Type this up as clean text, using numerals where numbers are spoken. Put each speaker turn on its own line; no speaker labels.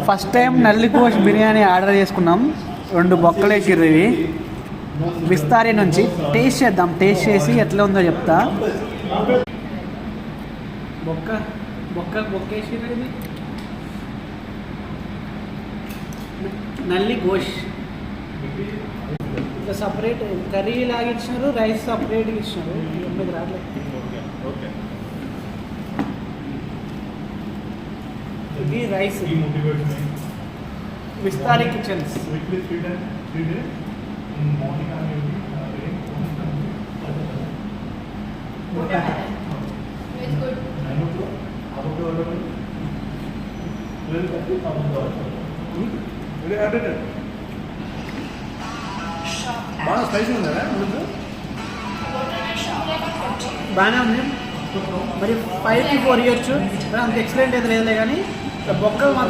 First time నల్లి cosh biryani order చేసుకున్నాం. 2 బొక్కలు వేసిర్రు ఇవి విస్తారి నుంచి. టేస్ట్ చేద్దాం, టేస్ట్ చేసి ఎట్లా ఉందో చెప్తా. బొక్కేసిర్రు ఇది నల్లి గోష్. ఇంకా సపరేట్ కర్రీ లాగా ఇచ్చినారు, రైస్ సపరేట్గా ఇచ్చినారు. మీకు రావట్లేదు. ఇది రైస్ విస్తారి కిచెన్స్.
బాగా స్పైసీ ఉందా
బాగానే ఉంది. మరి 5కి 4 ఇవ్వచ్చు, అంత ఎక్సలెంట్ అయితే లేదులే. కానీ బొక్కలు మాత్రం